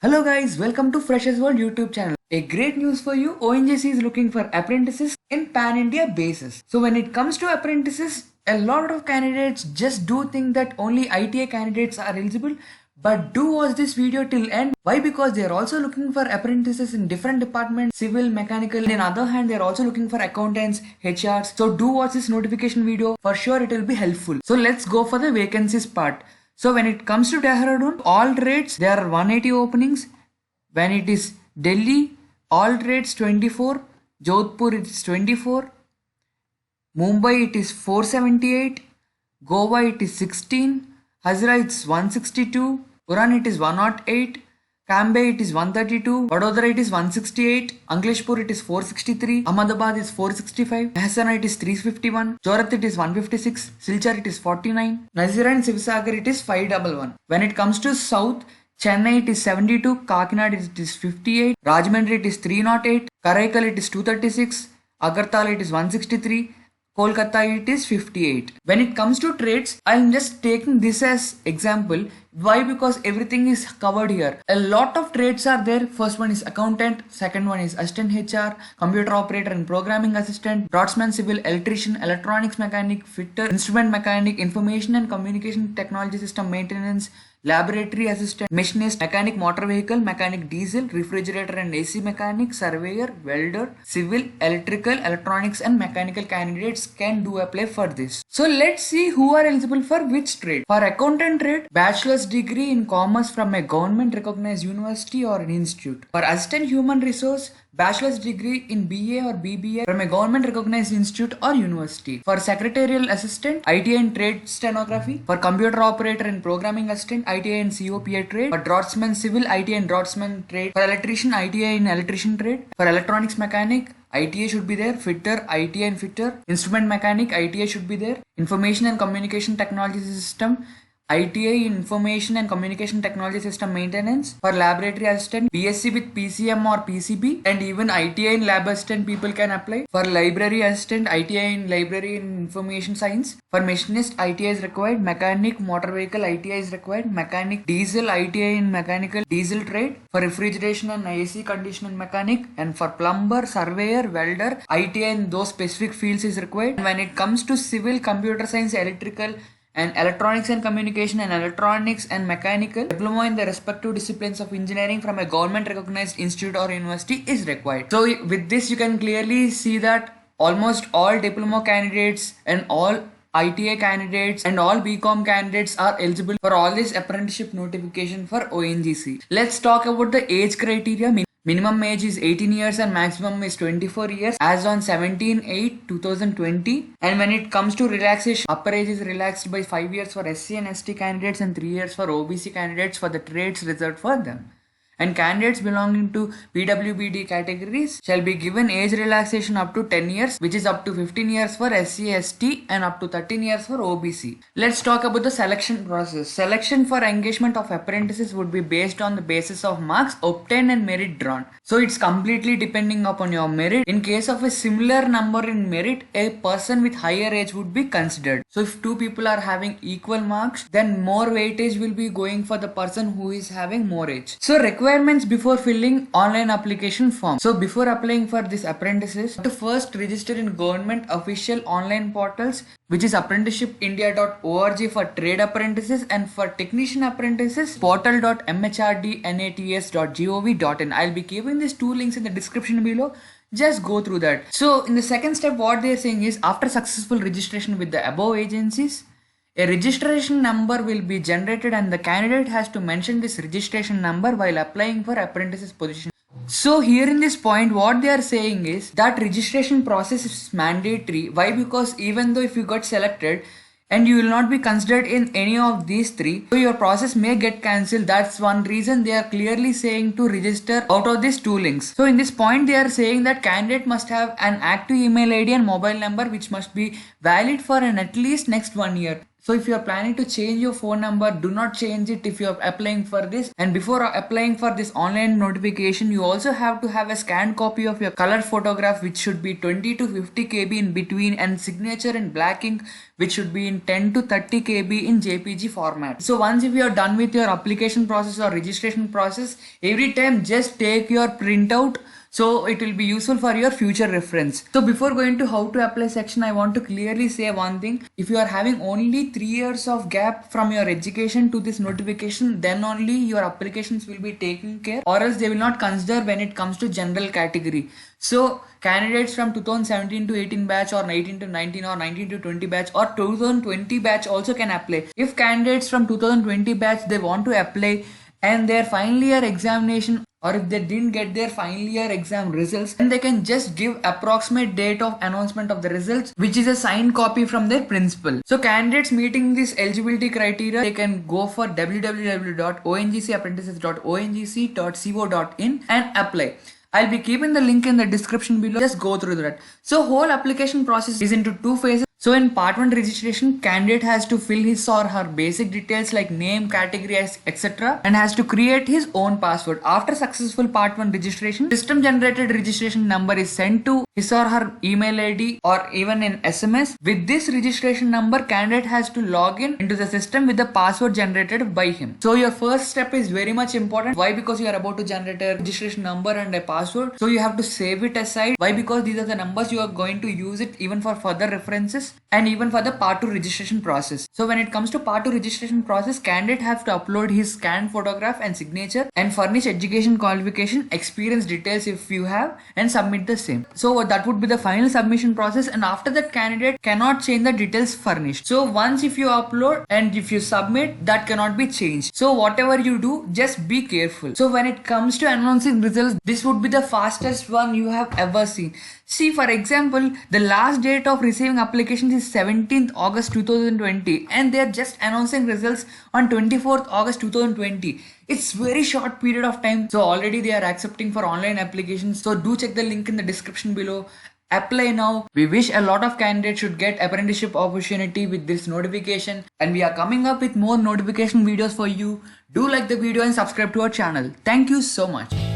Hello guys, welcome to Freshers World YouTube channel. A great news for you, ONGC is looking for apprentices in pan-India basis. So when it comes to apprentices, a lot of candidates just do think that only ITA candidates are eligible. But do watch this video till end. Why? Because they are also looking for apprentices in different departments, civil, mechanical. And on the other hand, they are also looking for accountants, HRs. So do watch this notification video. For sure, it will be helpful. So let's go for the vacancies part. So when it comes to Dehradun, all trades there are 180 openings. When it is Delhi, all trades 24. Jodhpur it is 24. Mumbai it is 478. Goa it is 16. Hazira it's 162. Uran it is 108. Cambay it is 132. Vadodara it is 168. Ankleshpur it is 463. Ahmedabad is 465. Mehsana it is 351. Jorat it is 156. Silchar it is 49. Nazira and Sivasagar it is 511. When it comes to South, Chennai it is 72. Kakinad it is 58. Rajahmundry it is 308. Karaikal it is 236. Agartala it is 163. Kolkata it is 58. When it comes to trades, I'm just taking this as example. Why? Because everything is covered here. A lot of trades are there. First one is accountant, second one is assistant HR, computer operator and programming assistant, draftsman, civil, electrician, electronics mechanic, fitter, instrument mechanic, information and communication technology system maintenance, laboratory assistant, machinist, mechanic motor vehicle, mechanic diesel, refrigerator and AC mechanic, surveyor, welder, civil, electrical, electronics and mechanical candidates can do apply for this. So let's see who are eligible for which trade. For accountant trade, bachelor's degree in commerce from a government recognized university or an institute. For assistant human resource, bachelor's degree in BA or BBA from a government recognized institute or university. For secretarial assistant, ITA in trade stenography. For computer operator and programming assistant, ITA in COPA trade. For draftsman civil, ITA in draftsman trade. For electrician, ITA in electrician trade. For electronics mechanic, ITA should be there. Fitter, ITA in fitter. Instrument mechanic, ITA should be there. Information and communication technology system, ITA in Information and Communication Technology System Maintenance. For laboratory assistant, BSc with PCM or PCB, and even ITA in lab assistant people can apply. For library assistant, ITA in library and information science. For machinist, ITA is required. Mechanic motor vehicle, ITA is required. Mechanic diesel, ITA in mechanical diesel trade. For refrigeration and AC condition mechanic. And for plumber, surveyor, welder, ITA in those specific fields is required. And when it comes to civil, computer science, electrical, and electronics and communication and electronics and mechanical, diploma in the respective disciplines of engineering from a government recognized institute or university is required. So with this you can clearly see that almost all diploma candidates and all ITA candidates and all BCom candidates are eligible for all this apprenticeship notification for ONGC. Let's talk about the age criteria. Minimum age is 18 years and maximum is 24 years as on 17/8/2020. And when it comes to relaxation, upper age is relaxed by 5 years for SC and ST candidates and 3 years for OBC candidates for the trades reserved for them. And candidates belonging to PWBD categories shall be given age relaxation up to 10 years, which is up to 15 years for SC, ST and up to 13 years for OBC. Let's talk about the selection process. Selection for engagement of apprentices would be based on the basis of marks obtained and merit drawn. So it's completely depending upon your merit. In case of a similar number in merit, a person with higher age would be considered. So if two people are having equal marks, then more weightage will be going for the person who is having more age. So requirements before filling online application form. So before applying for this apprentices, to first register in government official online portals, which is apprenticeshipindia.org for trade apprentices, and for technician apprentices, portal.mhrdnats.gov.in. I'll be giving these two links in the description below. Just go through that. So in the second step, what they're saying is after successful registration with the above agencies, a registration number will be generated and the candidate has to mention this registration number while applying for apprentices position. So here in this point, what they are saying is that registration process is mandatory. Why? Because even though if you got selected and you will not be considered in any of these three, so your process may get cancelled. That's one reason they are clearly saying to register out of these two links. So in this point, they are saying that candidate must have an active email ID and mobile number which must be valid for at least next 1 year. So if you are planning to change your phone number, do not change it if you are applying for this. And before applying for this online notification, you also have to have a scanned copy of your color photograph, which should be 20 to 50 KB in between, and signature in black ink, which should be in 10 to 30 KB in JPG format. So once if you are done with your application process or registration process, every time just take your printout, so it will be useful for your future reference. So before going to how to apply section, I want to clearly say one thing. If you are having only 3 years of gap from your education to this notification, then only your applications will be taken care, or else they will not consider when it comes to general category. So candidates from 2017 to 18 batch, or 18 to 19, or 19 to 20 batch, or 2020 batch also can apply. If candidates from 2020 batch, they want to apply and their final year examination, or if they didn't get their final year exam results, then they can just give approximate date of announcement of the results, which is a signed copy from their principal. So candidates meeting this eligibility criteria, they can go for www.ongcapprentices.ongc.co.in and apply. I'll be keeping the link in the description below. Just go through that. So whole application process is into 2 phases. So in part 1 registration, candidate has to fill his or her basic details like name, category, etc., and has to create his own password. After successful part 1 registration, system generated registration number is sent to his or her email ID or even in SMS. With this registration number, candidate has to log in into the system with the password generated by him. So your first step is very much important. Why? Because you are about to generate a registration number and a password. So you have to save it aside. Why? Because these are the numbers you are going to use it even for further references and even for the part 2 registration process. So when it comes to part 2 registration process, candidate have to upload his scanned photograph and signature and furnish education qualification, experience details if you have, and submit the same. So that would be the final submission process, and after that candidate cannot change the details furnished. So once if you upload and if you submit, that cannot be changed. So whatever you do, just be careful. So when it comes to announcing results, this would be the fastest one you have ever seen. See, for example, the last date of receiving applications is 17th August 2020, and they are just announcing results on 24th August 2020. It's very short period of time. So already they are accepting for online applications. So do check the link in the description below. Apply now. We wish a lot of candidates should get apprenticeship opportunity with this notification, and we are coming up with more notification videos for you. Do like the video and subscribe to our channel. Thank you so much.